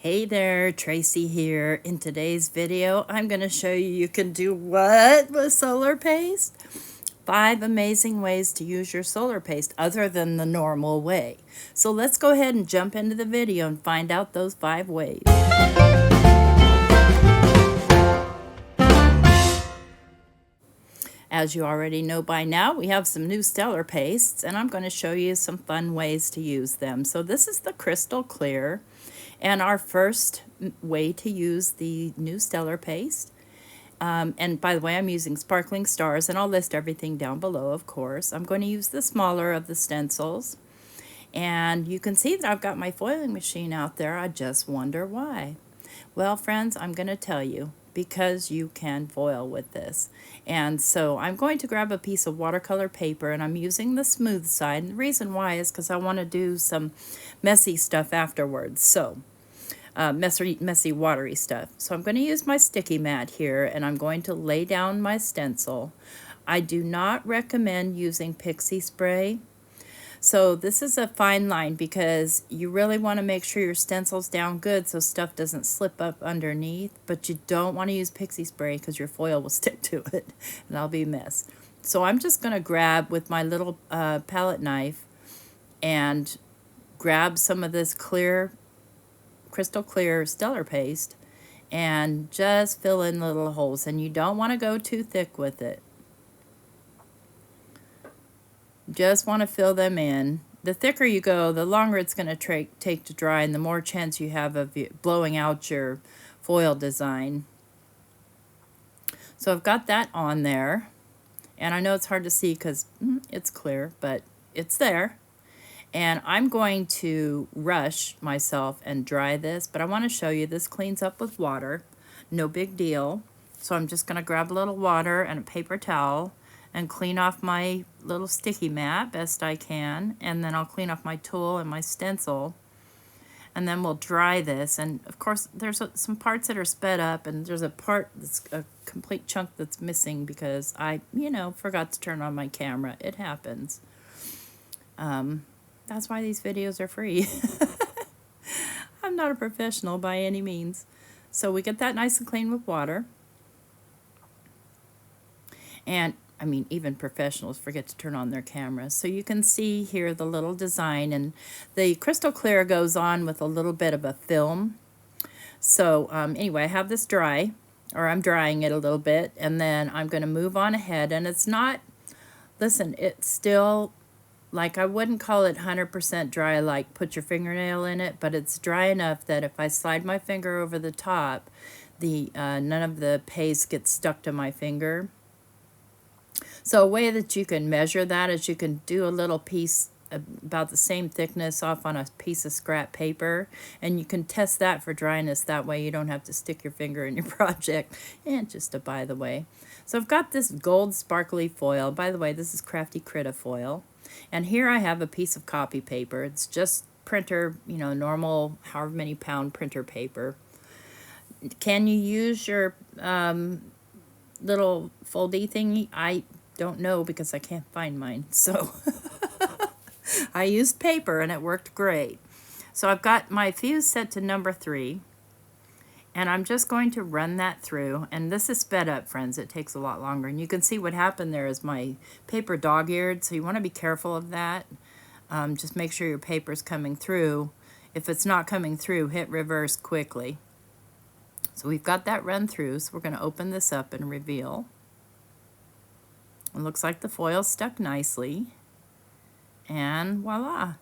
Hey there, Tracy here. In today's video, I'm going to show you can do what with solar paste? 5 amazing ways to use your solar paste other than the normal way. So let's go ahead and jump into the video and find out those 5 ways. As you already know by now, we have some new stellar pastes, and I'm going to show you some fun ways to use them. So this is the crystal clear, and our first way to use the new stellar paste. And by the way, I'm using Sparkling Stars, and I'll list everything down below, of course. I'm going to use the smaller of the stencils. And you can see that I've got my foiling machine out there. I just wonder why. Well, friends, I'm going to tell you, because you can foil with this. And so I'm going to grab a piece of watercolor paper, and I'm using the smooth side. And the reason why is because I want to do some messy stuff afterwards. So messy watery stuff. So I'm going to use my sticky mat here, and I'm going to lay down my stencil. I do not recommend using pixie spray. So this is a fine line because you really want to make sure your stencil's down good so stuff doesn't slip up underneath, but you don't want to use pixie spray because your foil will stick to it and that'll be a mess. So I'm just going to grab with my little palette knife and grab some of this crystal clear stellar paste and just fill in little holes, and you don't want to go too thick with it. Just want to fill them in. The thicker you go, the longer it's going to take to dry, and the more chance you have of blowing out your foil design. So I've got that on there, and I know it's hard to see because it's clear, but it's there. And I'm going to rush myself and dry this, but I want to show you this cleans up with water. No big deal. So I'm just going to grab a little water and a paper towel and clean off my little sticky mat best I can, and then I'll clean off my tool and my stencil, and then we'll dry this. And of course there's some parts that are sped up, and there's a part that's a complete chunk that's missing because I forgot to turn on my camera. It happens. That's why these videos are free. I'm not a professional by any means. So we get that nice and clean with water. And I mean, even professionals forget to turn on their cameras. So you can see here the little design, and the crystal clear goes on with a little bit of a film. So anyway, I have this dry, or I'm drying it a little bit, and then I'm going to move on ahead. And it's not, listen, it's still, like, I wouldn't call it 100% dry, like put your fingernail in it, but it's dry enough that if I slide my finger over the top, none of the paste gets stuck to my finger. So a way that you can measure that is you can do a little piece about the same thickness off on a piece of scrap paper, and you can test that for dryness. That way you don't have to stick your finger in your project. And just a by the way. So I've got this gold sparkly foil. By the way, this is Crafty Critta foil. And here I have a piece of copy paper. It's just printer, normal however many pound printer paper. Can you use your little foldy thingy? I don't know because I can't find mine. So I used paper and it worked great. So I've got my fuse set to number 3. And I'm just going to run that through. And this is sped up, friends. It takes a lot longer. And you can see what happened there is my paper dog-eared. So you want to be careful of that. Just make sure your paper's coming through. If it's not coming through, hit reverse quickly. So we've got that run through. So we're going to open this up and reveal. It looks like the foil stuck nicely. And voila.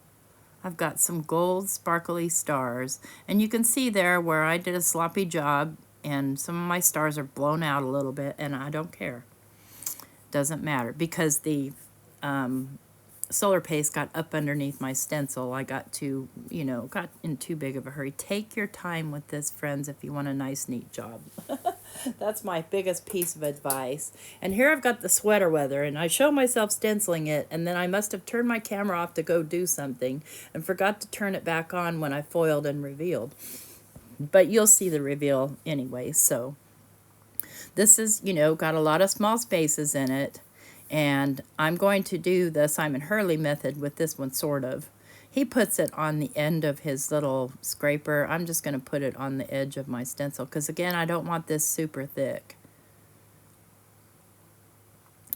I've got some gold sparkly stars, and you can see there where I did a sloppy job and some of my stars are blown out a little bit, and I don't care. Doesn't matter because the solar paste got up underneath my stencil. I got in too big of a hurry. Take your time with this, friends, if you want a nice, neat job. That's my biggest piece of advice. And here I've got the sweater weather, and I show myself stenciling it, and then I must have turned my camera off to go do something and forgot to turn it back on when I foiled and revealed. But you'll see the reveal anyway. So this is, got a lot of small spaces in it. And I'm going to do the Simon Hurley method with this one, sort of. He puts it on the end of his little scraper. I'm just going to put it on the edge of my stencil because, again, I don't want this super thick.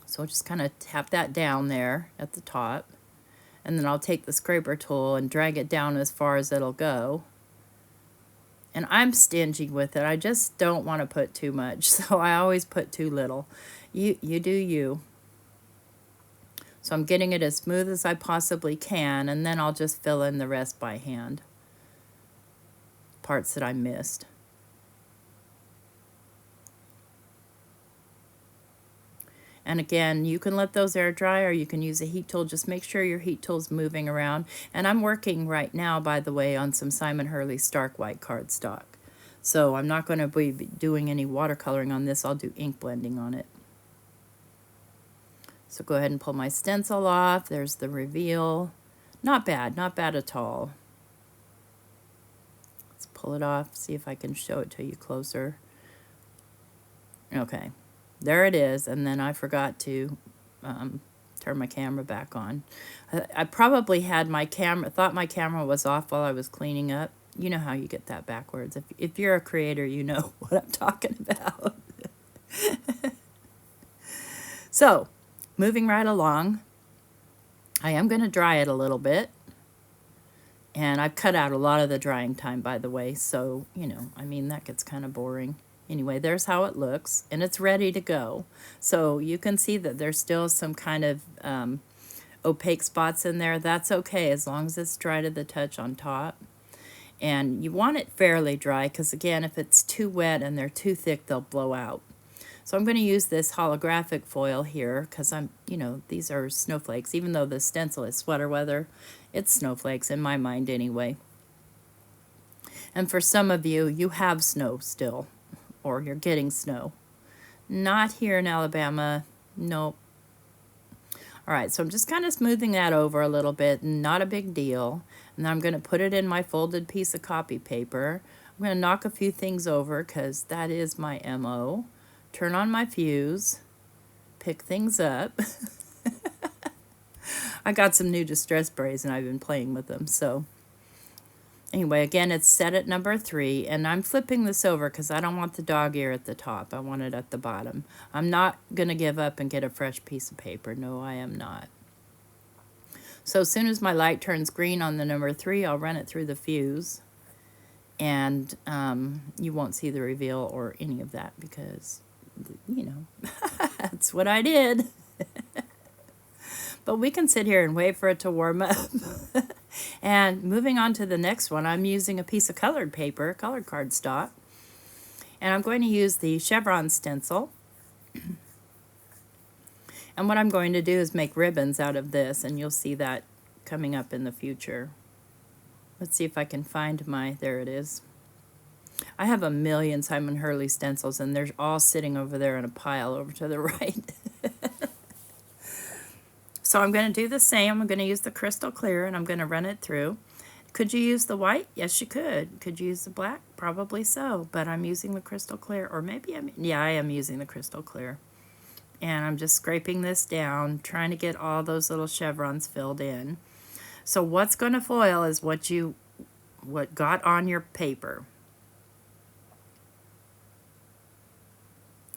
So I'll just kind of tap that down there at the top. And then I'll take the scraper tool and drag it down as far as it'll go. And I'm stingy with it. I just don't want to put too much. So I always put too little. You do you. So I'm getting it as smooth as I possibly can. And then I'll just fill in the rest by hand. Parts that I missed. And again, you can let those air dry or you can use a heat tool. Just make sure your heat tool's moving around. And I'm working right now, by the way, on some Simon Hurley Stark White cardstock. So I'm not going to be doing any watercoloring on this. I'll do ink blending on it. So go ahead and pull my stencil off. There's the reveal. Not bad at all. Let's pull it off, see if I can show it to you closer. Okay. There it is, and then I forgot to turn my camera back on. I probably had my camera, thought my camera was off while I was cleaning up. You know how you get that backwards. If you're a creator, you know what I'm talking about. So, moving right along, I am going to dry it a little bit. And I've cut out a lot of the drying time, by the way, so, you know, I mean, that gets kind of boring. Anyway, there's how it looks, and it's ready to go. So you can see that there's still some kind of opaque spots in there. That's okay, as long as it's dry to the touch on top. And you want it fairly dry, because again, if it's too wet and they're too thick, they'll blow out. So I'm going to use this holographic foil here, because you know, these are snowflakes. Even though the stencil is sweater weather, it's snowflakes in my mind anyway. And for some of you, you have snow still. Or you're getting snow. Not here in Alabama. Nope. All right, so I'm just kind of smoothing that over a little bit. Not a big deal. And then I'm going to put it in my folded piece of copy paper. I'm going to knock a few things over because that is my MO. Turn on my fuse. Pick things up. I got some new distress sprays and I've been playing with them, so... Anyway, again, it's set at number 3, and I'm flipping this over because I don't want the dog ear at the top. I want it at the bottom. I'm not going to give up and get a fresh piece of paper. No, I am not. So as soon as my light turns green on the number 3, I'll run it through the fuse, and you won't see the reveal or any of that because, you know, that's what I did. But we can sit here and wait for it to warm up. And moving on to the next one, I'm using a piece of colored paper, colored cardstock. And I'm going to use the Chevron stencil. And what I'm going to do is make ribbons out of this, and you'll see that coming up in the future. Let's see if I can find my, there it is. I have a million Simon Hurley stencils, and they're all sitting over there in a pile over to the right. So I'm going to do the same. I'm going to use the crystal clear, and I'm going to run it through. Could you use the white? Yes, you could. Could you use the black? Probably so, but I'm using the crystal clear, or maybe yeah, I am using the crystal clear. And I'm just scraping this down, trying to get all those little chevrons filled in. So what's going to foil is what got on your paper.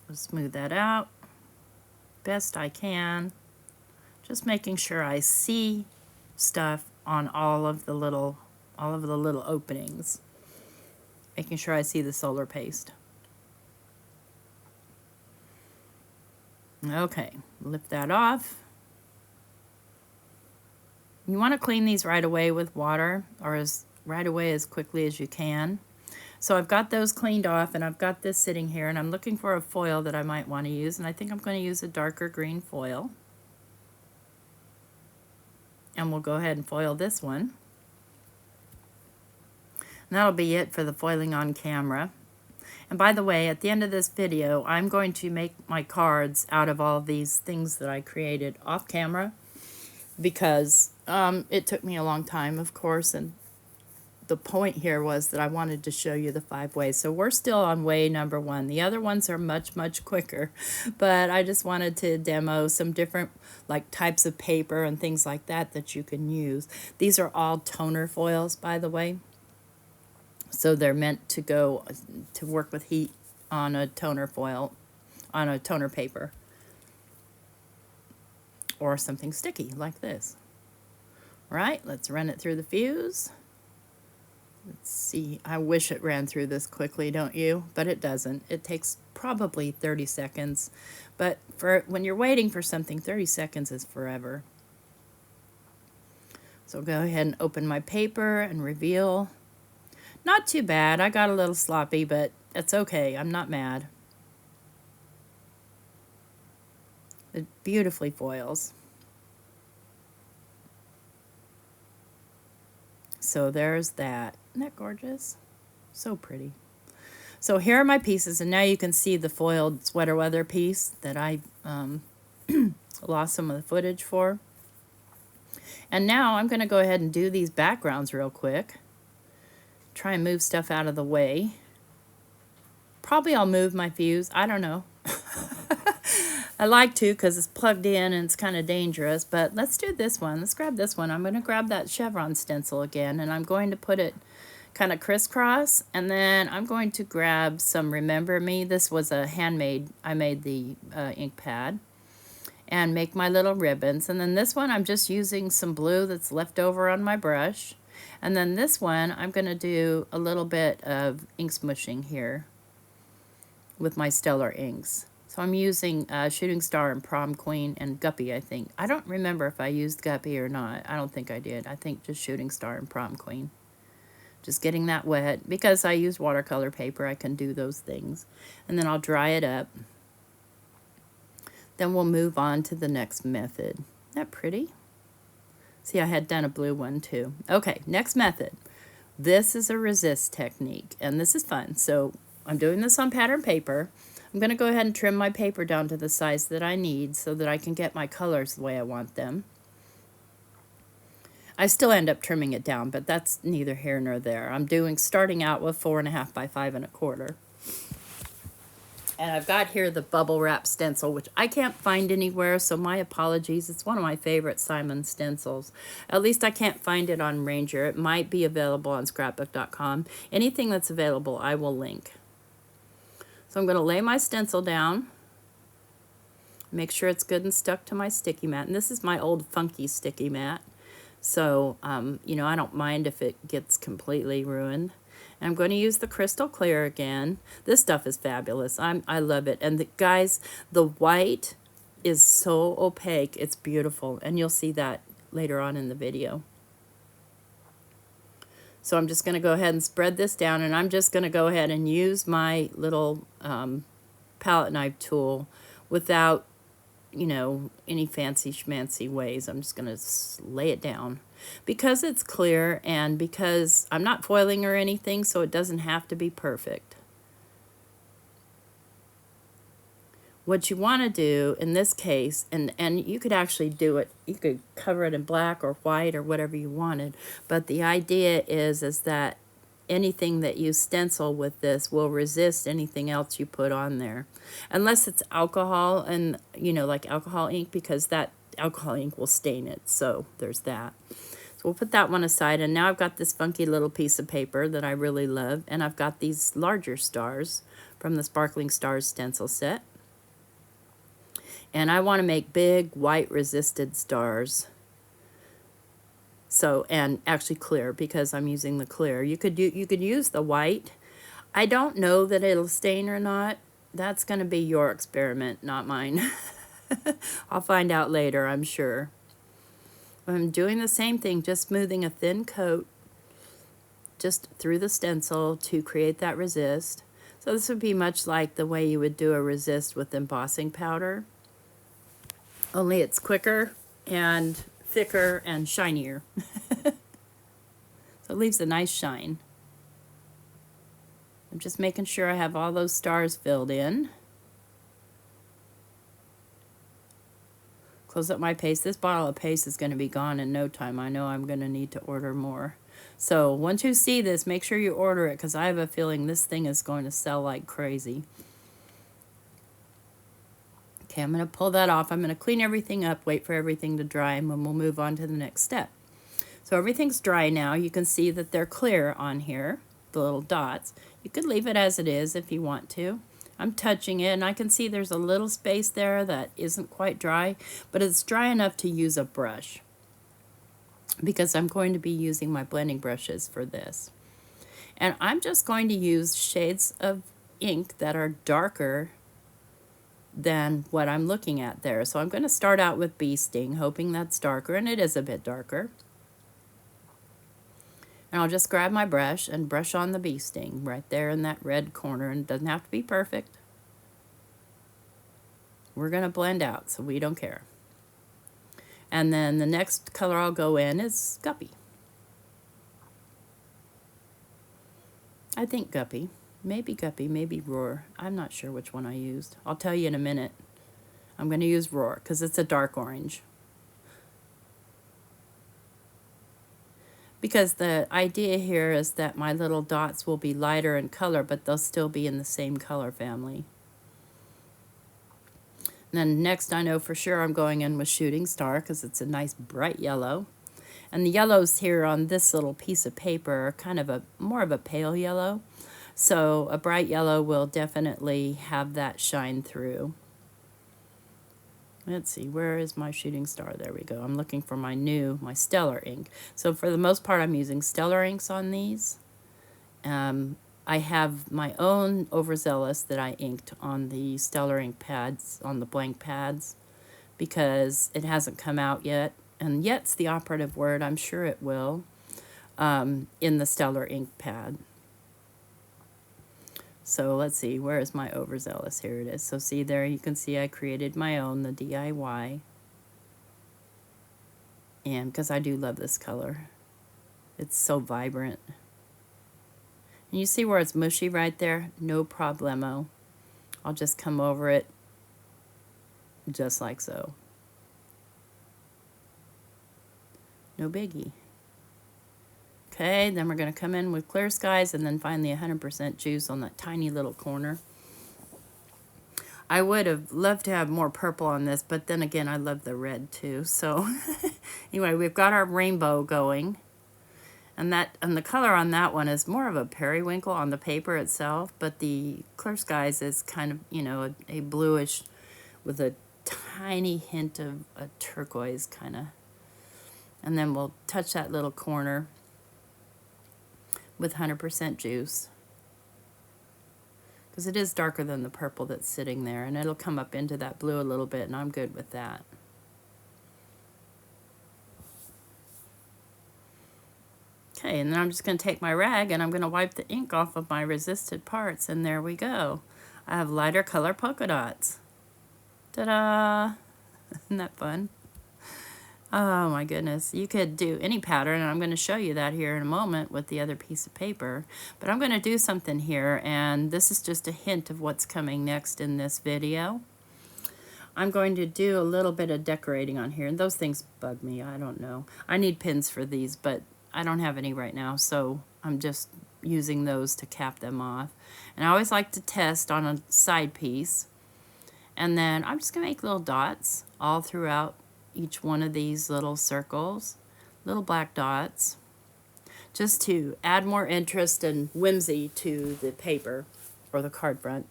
I'll smooth that out best I can. Just making sure I see stuff on all of the little openings. Making sure I see the solar paste. Okay, lift that off. You want to clean these right away with water, or right away as quickly as you can. So I've got those cleaned off, and I've got this sitting here, and I'm looking for a foil that I might want to use, and I think I'm going to use a darker green foil. And we'll go ahead and foil this one. And that'll be it for the foiling on camera. And by the way, at the end of this video, I'm going to make my cards out of all these things that I created off camera, because it took me a long time, of course, and the point here was that I wanted to show you the 5 ways. So we're still on way number 1. The other ones are much, much quicker, but I just wanted to demo some different like types of paper and things like that that you can use. These are all toner foils, by the way. So they're meant to go to work with heat on a toner foil, on a toner paper, or something sticky like this. All right, let's run it through the fuse. Let's see, I wish it ran through this quickly, don't you? But it doesn't. It takes probably 30 seconds. But for when you're waiting for something, 30 seconds is forever. So go ahead and open my paper and reveal. Not too bad. I got a little sloppy, but it's okay. I'm not mad. It beautifully foils. So there's that. Isn't that gorgeous? So pretty. So here are my pieces, and now you can see the foiled sweater weather piece that I lost some of the footage for. And now I'm going to go ahead and do these backgrounds real quick. Try and move stuff out of the way. Probably I'll move my fuse. I don't know. I like to because it's plugged in and it's kind of dangerous, but let's do this one. Let's grab this one. I'm going to grab that Chevron stencil again, and I'm going to put it kind of crisscross, and then I'm going to grab some Remember Me. This was a handmade, I made the ink pad, and make my little ribbons. And then this one I'm just using some blue that's left over on my brush. And then this one I'm going to do a little bit of ink smushing here with my Stellar inks. So I'm using Shooting Star and Prom Queen and Guppy, I think. I don't remember if I used Guppy or not. I don't think I did. I think just Shooting Star and Prom Queen. Just getting that wet. Because I use watercolor paper, I can do those things. And then I'll dry it up. Then we'll move on to the next method. Isn't that pretty? See, I had done a blue one too. Okay, next method. This is a resist technique, and this is fun. So I'm doing this on pattern paper. I'm going to go ahead and trim my paper down to the size that I need so that I can get my colors the way I want them. I still end up trimming it down, but that's neither here nor there. I'm starting out with 4.5 by 5 1/4. And I've got here the bubble wrap stencil, which I can't find anywhere, so my apologies. It's one of my favorite Simon stencils. At least I can't find it on Ranger. It might be available on scrapbook.com. Anything that's available, I will link. So I'm going to lay my stencil down. Make sure it's good and stuck to my sticky mat. And this is my old funky sticky mat. So, you know, I don't mind if it gets completely ruined. And I'm going to use the crystal clear again. This stuff is fabulous. I love it. And guys, the white is so opaque. It's beautiful. And you'll see that later on in the video. So I'm just going to go ahead and spread this down. And I'm just going to go ahead and use my little palette knife tool without, you know, any fancy schmancy ways. I'm just going to lay it down. Because it's clear and because I'm not foiling or anything, so it doesn't have to be perfect. What you want to do in this case, and you could actually do it, you could cover it in black or white or whatever you wanted, but the idea is that anything that you stencil with this will resist anything else you put on there. Unless it's alcohol and, you know, like alcohol ink, because that alcohol ink will stain it. So there's that. So we'll put that one aside. And now I've got this funky little piece of paper that I really love. And I've got these larger stars from the Sparkling Stars stencil set. And I want to make big white resisted stars. So, and actually clear, because I'm using the clear. You could use the white. I don't know that it'll stain or not. That's going to be your experiment, not mine. I'll find out later, I'm sure. I'm doing the same thing, just smoothing a thin coat just through the stencil to create that resist. So this would be much like the way you would do a resist with embossing powder. Only it's quicker and thicker and shinier. So it leaves a nice shine. I'm just making sure I have all those stars filled in. Close up my paste. This bottle of paste is going to be gone in no time. I know I'm going to need to order more. So once you see this, make sure you order it because I have a feeling this thing is going to sell like crazy. Okay, I'm going to pull that off. I'm going to clean everything up, wait for everything to dry, and then we'll move on to the next step. So everything's dry now. You can see that they're clear on here, the little dots. You could leave it as it is if you want to. I'm touching it, and I can see there's a little space there that isn't quite dry, but it's dry enough to use a brush because I'm going to be using my blending brushes for this. And I'm just going to use shades of ink that are darker than what I'm looking at there. So I'm going to start out with Bee Sting, hoping that's darker, and it is a bit darker. And I'll just grab my brush and brush on the Bee Sting right there in that red corner, and it doesn't have to be perfect. We're going to blend out, so we don't care. And then the next color I'll go in is Guppy. I think Guppy, maybe Roar. I'm not sure which one I used. I'll tell you in a minute. I'm going to use Roar because it's a dark orange. Because the idea here is that my little dots will be lighter in color, but they'll still be in the same color family. And then next I know for sure I'm going in with Shooting Star because it's a nice bright yellow. And the yellows here on this little piece of paper are kind of more of a pale yellow. So a bright yellow will definitely have that shine through. Let's see, where is my Shooting Star? There we go. I'm looking for my Stellar ink. So for the most part, I'm using Stellar inks on these. I have my own Overzealous that I inked on the Stellar ink pads, on the blank pads, because it hasn't come out yet. And yet's the operative word. I'm sure it will, in the Stellar ink pad. So let's see, where is my Overzealous? Here it is. So see there, you can see I created my own, the DIY. And because I do love this color. It's so vibrant. And you see where it's mushy right there? No problemo. I'll just come over it just like so. No biggie. Okay, then we're going to come in with Clear Skies and then find the 100% juice on that tiny little corner. I would have loved to have more purple on this, but then again, I love the red too. So anyway, we've got our rainbow going. And the color on that one is more of a periwinkle on the paper itself, but the Clear Skies is kind of, you know, a bluish with a tiny hint of a turquoise kind of. And then we'll touch that little corner with 100% juice, because it is darker than the purple that's sitting there, and it'll come up into that blue a little bit, and I'm good with that. Okay, and then I'm just going to take my rag and I'm going to wipe the ink off of my resisted parts, and there we go. I have lighter color polka dots. Ta-da! Isn't that fun? Oh my goodness, you could do any pattern, and I'm going to show you that here in a moment with the other piece of paper. But I'm going to do something here, and this is just a hint of what's coming next in this video. I'm going to do a little bit of decorating on here, and those things bug me, I don't know. I need pins for these, but I don't have any right now, so I'm just using those to cap them off. And I always like to test on a side piece, and then I'm just going to make little dots all throughout each one of these little circles, little black dots, just to add more interest and whimsy to the paper or the card front.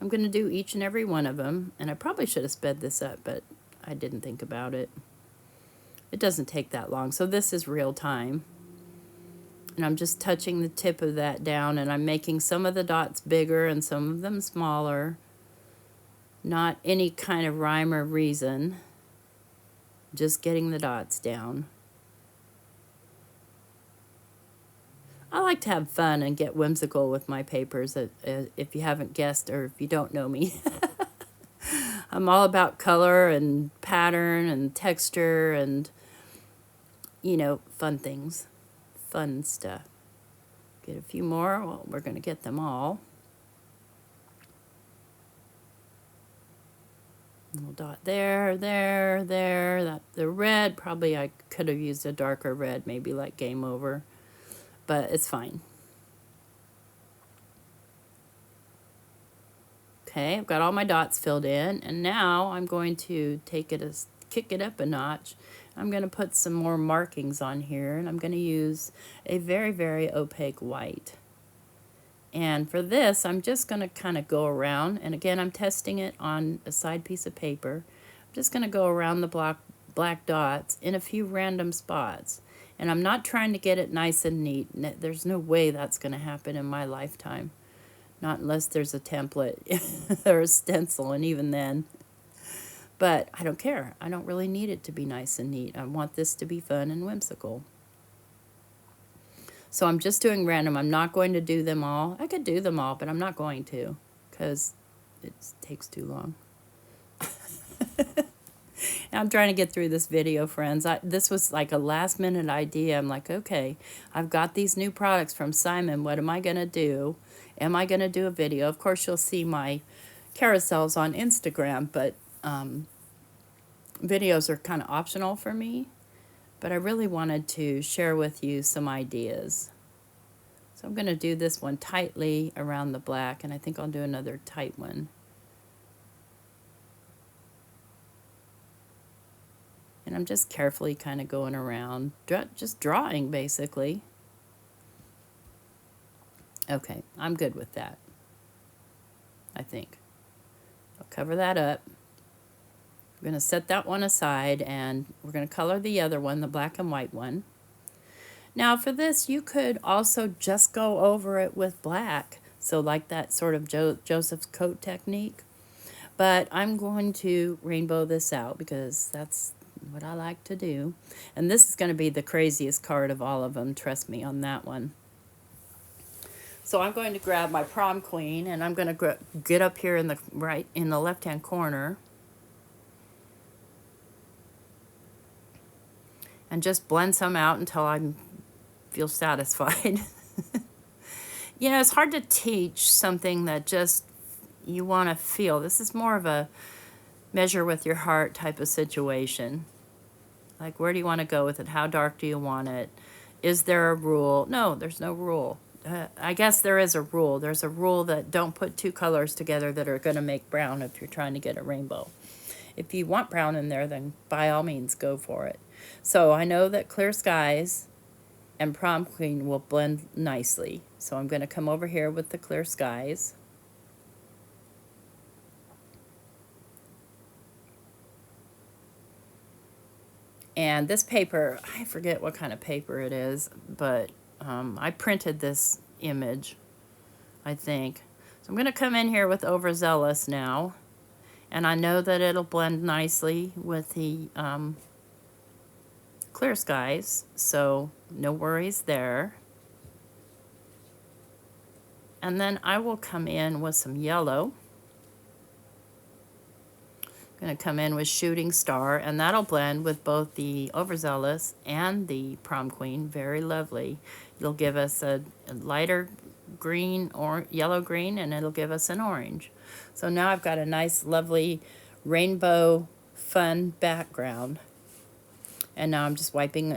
I'm going to do each and every one of them, and I probably should have sped this up, but I didn't think about it. It doesn't take that long, so this is real time. And I'm just touching the tip of that down, and I'm making some of the dots bigger and some of them smaller. Not any kind of rhyme or reason, just getting the dots down. I like to have fun and get whimsical with my papers, if you haven't guessed or if you don't know me. I'm all about color and pattern and texture and, you know, fun things, fun stuff. Get a few more. Well, we're going to get them all. Little dot there, there. That the red, probably I could have used a darker red, maybe like Game Over, but it's fine. Okay, I've got all my dots filled in, and now I'm going to kick it up a notch. I'm going to put some more markings on here, and I'm going to use a very, very opaque white. And for this, I'm just going to kind of go around, and again, I'm testing it on a side piece of paper. I'm just going to go around the black dots in a few random spots. And I'm not trying to get it nice and neat. There's no way that's going to happen in my lifetime. Not unless there's a template or a stencil, and even then. But I don't care. I don't really need it to be nice and neat. I want this to be fun and whimsical. So I'm just doing random. I'm not going to do them all. I could do them all, but I'm not going to because it takes too long. I'm trying to get through this video, friends. This was like a last-minute idea. I'm like, okay, I've got these new products from Simon. What am I going to do? Am I going to do a video? Of course, you'll see my carousels on Instagram, but videos are kind of optional for me. But I really wanted to share with you some ideas. So I'm going to do this one tightly around the black, and I think I'll do another tight one. And I'm just carefully kind of going around, just drawing basically. Okay, I'm good with that, I think. I'll cover that up. We're going to set that one aside, and we're going to color the other one, the black and white one. Now for this, you could also just go over it with black, so like that sort of Joseph's coat technique. But I'm going to rainbow this out because that's what I like to do. And this is going to be the craziest card of all of them, trust me on that one. So I'm going to grab my prom queen, and I'm going to get up here in the left-hand corner. And just blend some out until I feel satisfied. You know, it's hard to teach something that just you want to feel. This is more of a measure with your heart type of situation. Like, where do you want to go with it? How dark do you want it? Is there a rule? No, there's no rule. I guess there is a rule. There's a rule that don't put two colors together that are going to make brown if you're trying to get a rainbow. If you want brown in there, then by all means go for it. So I know that Clear Skies and Prom Queen will blend nicely. So I'm going to come over here with the Clear Skies. And this paper, I forget what kind of paper it is, but I printed this image, I think. So I'm going to come in here with Overzealous now. And I know that it'll blend nicely with the Clear Skies, so no worries there. And then I will come in with some yellow. I'm going to come in with Shooting Star, and that'll blend with both the Overzealous and the Prom Queen. Very lovely. It'll give us a lighter green or yellow green, and it'll give us an orange. So now I've got a nice, lovely rainbow, fun background. And now I'm just wiping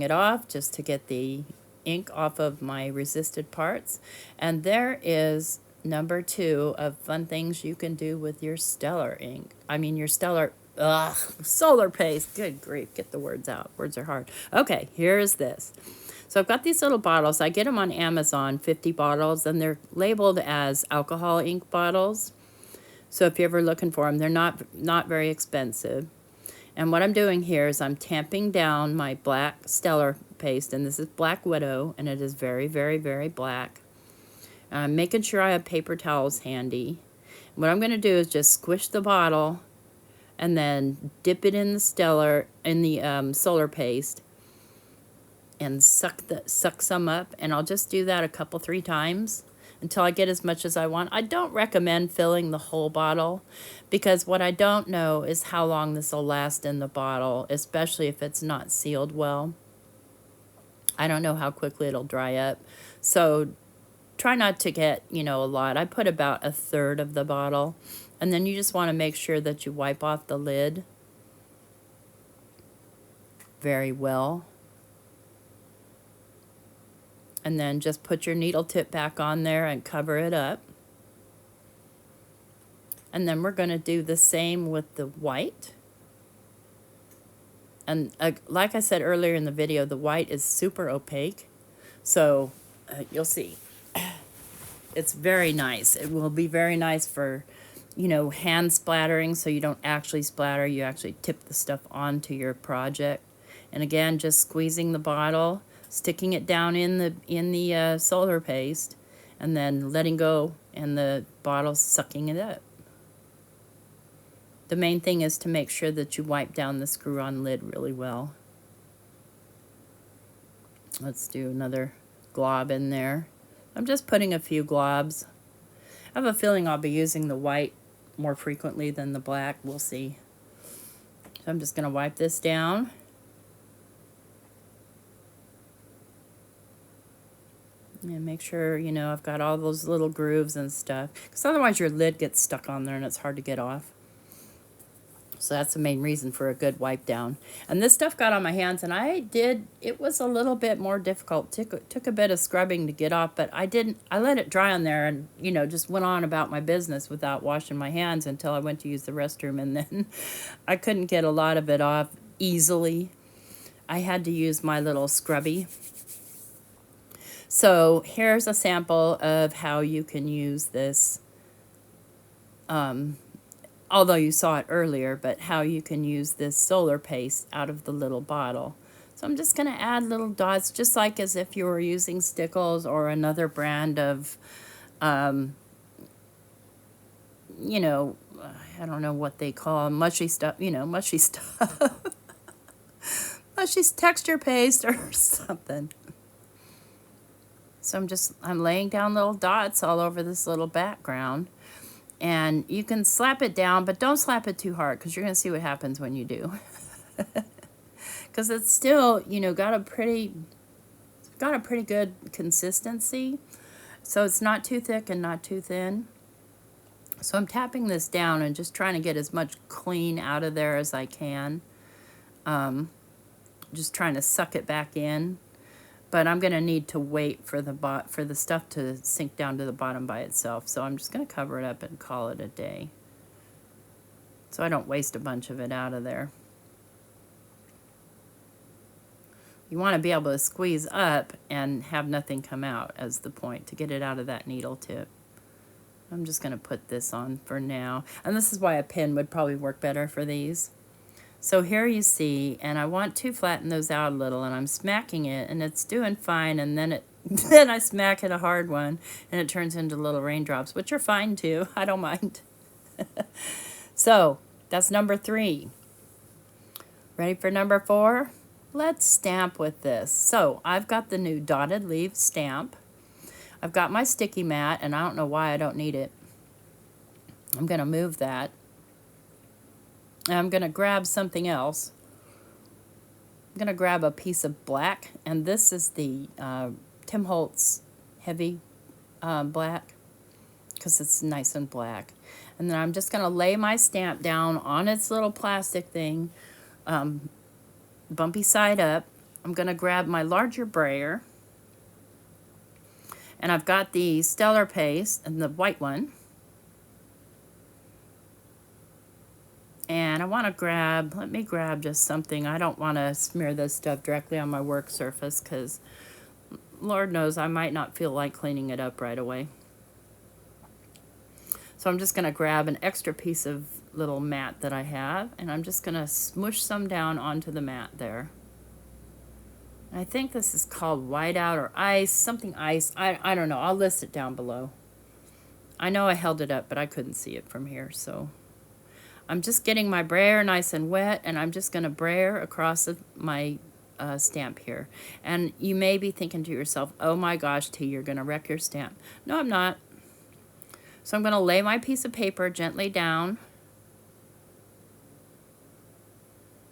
it off just to get the ink off of my resisted parts. And there is number 2 of fun things you can do with your stellar ink. I mean your stellar solar paste. Good grief, get the words out. Words are hard. Okay, here is this. So I've got these little bottles. I get them on Amazon, 50 bottles, and they're labeled as alcohol ink bottles. So if you're ever looking for them, they're not very expensive. And what I'm doing here is I'm tamping down my black stellar paste, and this is Black Widow, and it is very, very, very black. I'm making sure I have paper towels handy. What I'm going to do is just squish the bottle and then dip it in the solar paste and suck some up, and I'll just do that 3 times until I get as much as I want. I don't recommend filling the whole bottle because what I don't know is how long this will last in the bottle, especially if it's not sealed well. I don't know how quickly it'll dry up. So try not to get, a lot. I put about 1/3 of the bottle, And then you just want to make sure that you wipe off the lid very well. And then just put your needle tip back on there and cover it up. And then we're going to do the same with the white. And like I said earlier in the video, the white is super opaque. So you'll see. It's very nice. It will be very nice for, you know, hand splattering, so you don't actually splatter. You actually tip the stuff onto your project. And again, just squeezing the bottle, sticking it down in the solar paste, and then letting go, and the bottle sucking it up. The main thing is to make sure that you wipe down the screw-on lid really well. Let's do another glob in there. I'm just putting a few globs. I have a feeling I'll be using the white more frequently than the black. We'll see. So I'm just going to wipe this down. And make sure, you know, I've got all those little grooves and stuff. Because otherwise your lid gets stuck on there and it's hard to get off. So that's the main reason for a good wipe down. And this stuff got on my hands, and it was a little bit more difficult. Took a bit of scrubbing to get off, but I let it dry on there and, you know, just went on about my business without washing my hands until I went to use the restroom, and then I couldn't get a lot of it off easily. I had to use my little scrubby. So here's a sample of how you can use this, although you saw it earlier, but how you can use this solar paste out of the little bottle. So I'm just going to add little dots, just like as if you were using Stencils or another brand of, you know, I don't know what they call mushy stuff, you know, mushy stuff. Mushy texture paste or something. So I'm laying down little dots all over this little background. And you can slap it down, but don't slap it too hard, because you're going to see what happens when you do. Because it's still, you know, got a pretty good consistency. So it's not too thick and not too thin. So I'm tapping this down and just trying to get as much clean out of there as I can. Just trying to suck it back in. But I'm going to need to wait for the stuff to sink down to the bottom by itself. So I'm just going to cover it up and call it a day, so I don't waste a bunch of it out of there. You want to be able to squeeze up and have nothing come out as the point to get it out of that needle tip. I'm just going to put this on for now. And this is why a pin would probably work better for these. So here you see, and I want to flatten those out a little, and I'm smacking it, and it's doing fine, and then then I smack it a hard one, and it turns into little raindrops, which are fine too. I don't mind. So that's number 3. Ready for number 4? Let's stamp with this. So I've got the new dotted leaf stamp. I've got my sticky mat, and I don't know why I don't need it. I'm going to move that. I'm going to grab something else. I'm going to grab a piece of black, and this is the Tim Holtz heavy black, because it's nice and black. And then I'm just going to lay my stamp down on its little plastic thing, bumpy side up. I'm going to grab my larger brayer, and I've got the Solar Paste and the white one. And I want to let me grab just something. I don't want to smear this stuff directly on my work surface, because Lord knows I might not feel like cleaning it up right away. So I'm just going to grab an extra piece of little mat that I have, and I'm just going to smush some down onto the mat there. I think this is called whiteout or ice, something ice. I don't know. I'll list it down below. I know I held it up, but I couldn't see it from here, so I'm just getting my brayer nice and wet, and I'm just going to brayer across my stamp here. And you may be thinking to yourself, oh my gosh, T, you're going to wreck your stamp. No, I'm not. So I'm going to lay my piece of paper gently down.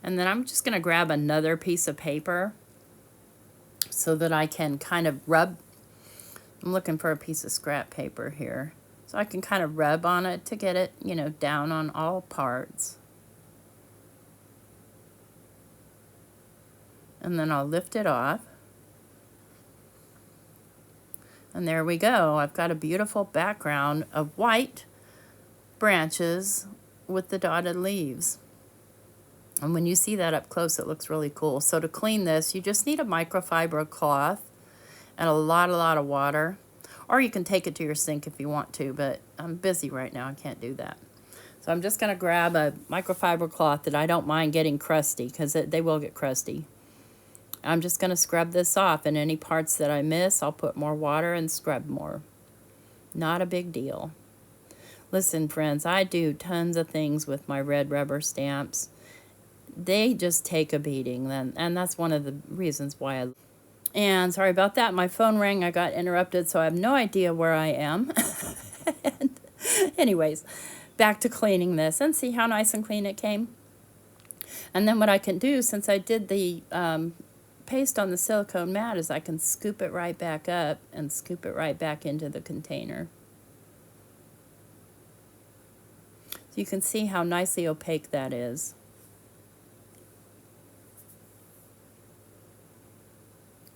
And then I'm just going to grab another piece of paper so that I can kind of rub. I'm looking for a piece of scrap paper here. So I can kind of rub on it to get it, you know, down on all parts. And then I'll lift it off. And there we go. I've got a beautiful background of white branches with the dotted leaves. And when you see that up close, it looks really cool. So to clean this, you just need a microfiber cloth and a lot of water. Or you can take it to your sink if you want to, but I'm busy right now. I can't do that. So I'm just going to grab a microfiber cloth that I don't mind getting crusty, because they will get crusty. I'm just going to scrub this off, and any parts that I miss, I'll put more water and scrub more. Not a big deal. Listen, friends, I do tons of things with my red rubber stamps. They just take a beating, and that's one of the reasons why I... And sorry about that. My phone rang. I got interrupted, so I have no idea where I am. And anyways, back to cleaning this, and see how nice and clean it came. And then what I can do, since I did the paste on the silicone mat, is I can scoop it right back up and scoop it right back into the container. So you can see how nicely opaque that is.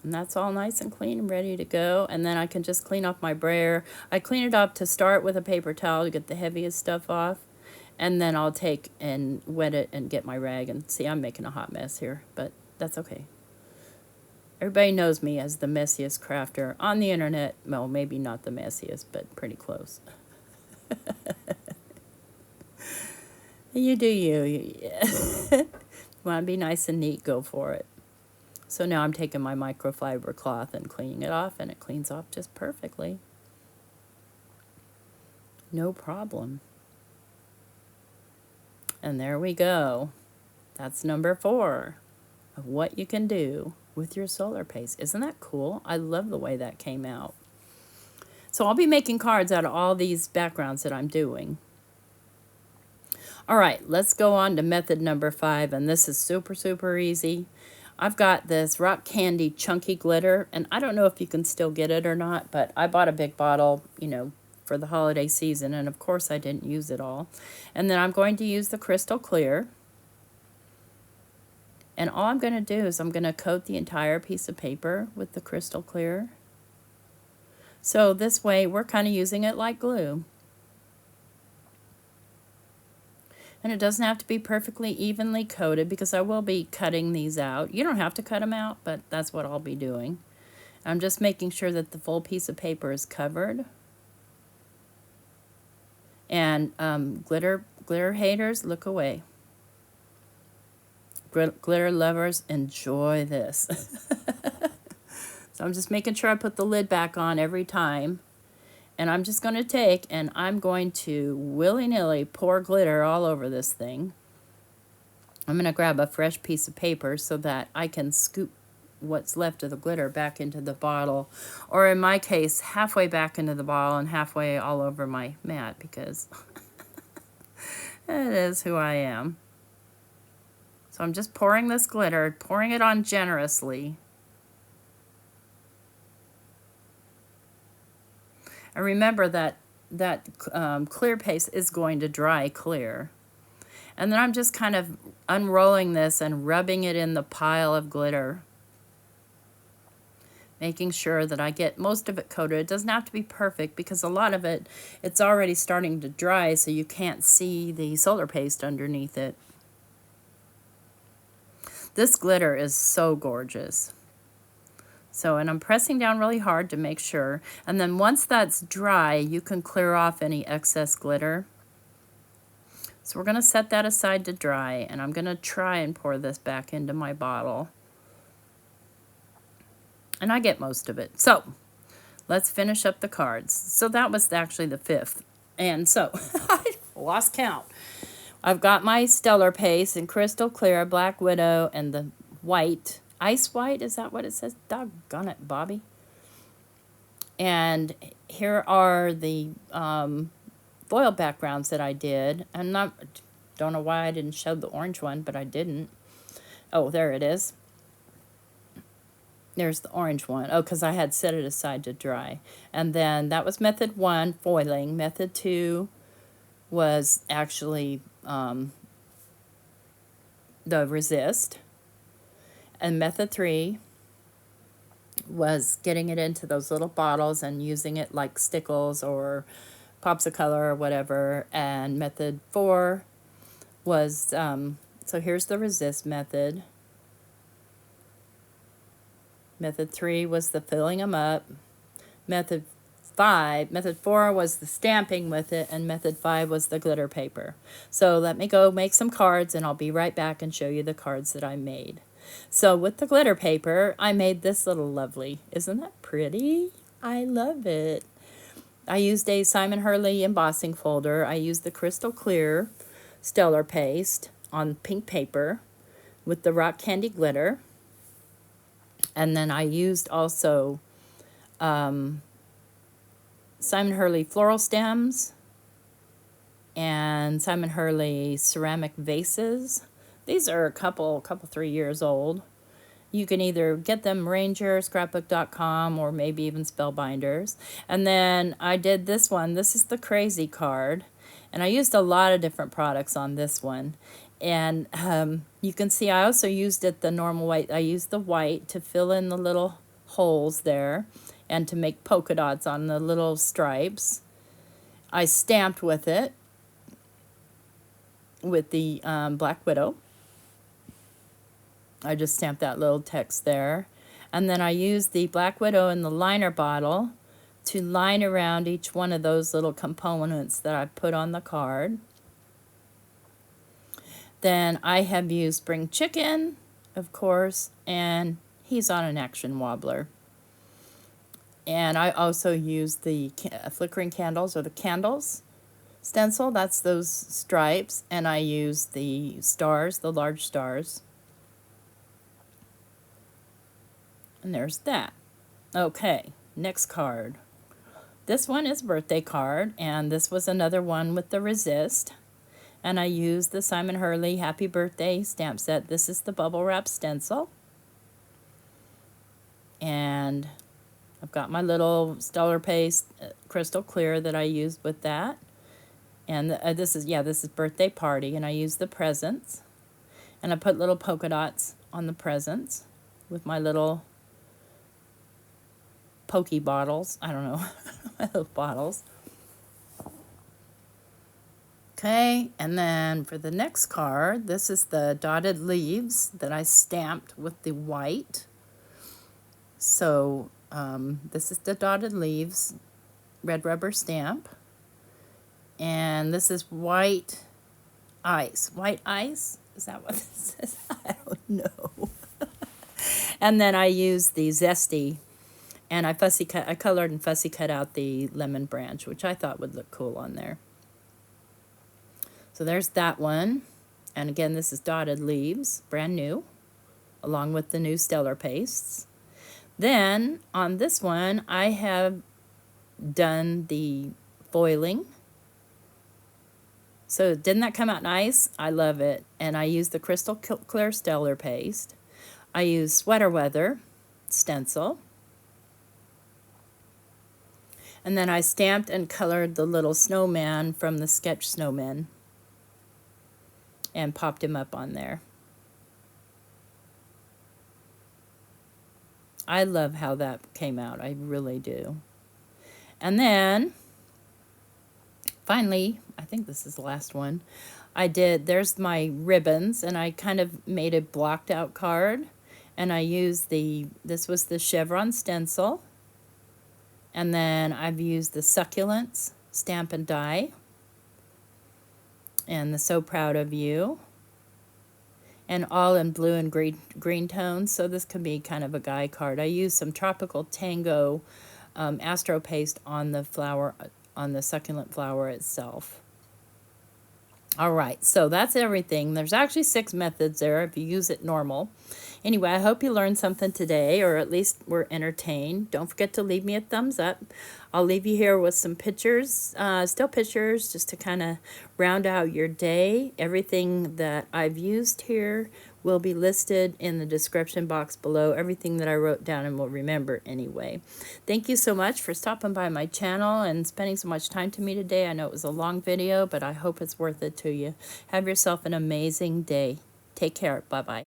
And that's all nice and clean and ready to go. And then I can just clean off my brayer. I clean it up to start with a paper towel to get the heaviest stuff off. And then I'll take and wet it and get my rag. And see, I'm making a hot mess here, but that's okay. Everybody knows me as the messiest crafter on the internet. Well, maybe not the messiest, but pretty close. You do you. You want to be nice and neat, go for it. So now I'm taking my microfiber cloth and cleaning it off, and it cleans off just perfectly. No problem. And there we go. That's number 4 of what you can do with your solar paste. Isn't that cool? I love the way that came out. So I'll be making cards out of all these backgrounds that I'm doing. All right, let's go on to method number 5, and this is super easy. I've got this rock candy chunky glitter, and I don't know if you can still get it or not, but I bought a big bottle, you know, for the holiday season, and of course I didn't use it all. And then I'm going to use the crystal clear. And all I'm going to do is I'm going to coat the entire piece of paper with the crystal clear. So this way we're kind of using it like glue. And it doesn't have to be perfectly evenly coated, because I will be cutting these out. You don't have to cut them out, but that's what I'll be doing. I'm just making sure that the full piece of paper is covered. And glitter haters, look away. Glitter lovers, enjoy this. So I'm just making sure I put the lid back on every time. And I'm just going to take and I'm going to willy-nilly pour glitter all over this thing. I'm going to grab a fresh piece of paper so that I can scoop what's left of the glitter back into the bottle. Or in my case, halfway back into the bottle and halfway all over my mat, because it is who I am. So I'm just pouring this glitter, pouring it on generously. And remember that clear paste is going to dry clear. And then I'm just kind of unrolling this and rubbing it in the pile of glitter, making sure that I get most of it coated. It doesn't have to be perfect, because a lot of it, it's already starting to dry, so you can't see the solar paste underneath it. This glitter is so gorgeous. So, and I'm pressing down really hard to make sure. And then once that's dry, you can clear off any excess glitter. So we're going to set that aside to dry, and I'm going to try and pour this back into my bottle. And I get most of it. So let's finish up the cards. So that was actually the 5th. And so I lost count. I've got my stellar paste in crystal clear, black widow, and the white. Ice white, is that what it says? Doggone it, Bobby. And here are the foil backgrounds that I did. Don't know why I didn't show the orange one, but I didn't. Oh, there it is. There's the orange one. Oh, because I had set it aside to dry. And then that was method 1, foiling. Method 2 was actually the resist. And method 3 was getting it into those little bottles and using it like stickles or popsicle or whatever. And method 4 was, so here's the resist method. Method 3 was the filling them up. Method 4 was the stamping with it, and method 5 was the glitter paper. So let me go make some cards, and I'll be right back and show you the cards that I made. So with the glitter paper, I made this little lovely. Isn't that pretty? I love it. I used a Simon Hurley embossing folder. I used the crystal clear stellar paste on pink paper with the rock candy glitter. And then I used also Simon Hurley Floral Stems and Simon Hurley ceramic vases. These are a couple 3 years old. You can either get them Ranger, scrapbook.com, or maybe even Spellbinders. And then I did this one. This is the crazy card. And I used a lot of different products on this one. And you can see I also used it the normal white. I used the white to fill in the little holes there and to make polka dots on the little stripes. I stamped with it with the Black Widow. I just stamped that little text there. And then I used the Black Widow in the liner bottle to line around each one of those little components that I put on the card. Then I have used Spring Chicken, of course, and he's on an action wobbler. And I also used the flickering candles, or the candles stencil. That's those stripes. And I used the stars, the large stars. And there's that. Okay, next card. This one is birthday card, and this was another one with the resist. And I used the Simon Hurley Happy Birthday stamp set. This is the bubble wrap stencil. And I've got my little stellar paste crystal clear that I used with that. And this is birthday party, and I used the presents. And I put little polka dots on the presents with my little pokey bottles. I don't know, my little bottles. Okay, and then for the next card, this is the dotted leaves that I stamped with the white. So this is the dotted leaves red rubber stamp. And this is white ice. White ice? Is that what this is? I don't know. And then I used the Zesty, and I colored and fussy cut out the lemon branch, which I thought would look cool on there. So there's that one. And again, this is dotted leaves, brand new, along with the new stellar pastes. Then on this one, I have done the foiling. So didn't that come out nice? I love it. And I used the crystal clear stellar paste. I used Sweater Weather stencil. And then I stamped and colored the little snowman from the sketch Snowmen and popped him up on there. I love how that came out. I really do. And then finally, I think this is the last one, there's my ribbons, and I kind of made a blocked out card, and I used this was the Chevron stencil, and then I've used the Succulents stamp and die, and the So Proud of You, and all in blue and green tones, so this can be kind of a guy card. I used some Tropical Tango Astro Paste on the flower, on the succulent flower itself. All right, so that's everything. There's actually 6 methods there if you use it normal. Anyway, I hope you learned something today, or at least were entertained. Don't forget to leave me a thumbs up. I'll leave you here with some pictures, still pictures, just to kind of round out your day. Everything that I've used here will be listed in the description box below. Everything that I wrote down and will remember anyway. Thank you so much for stopping by my channel and spending so much time to me today. I know it was a long video, but I hope it's worth it to you. Have yourself an amazing day. Take care. Bye-bye.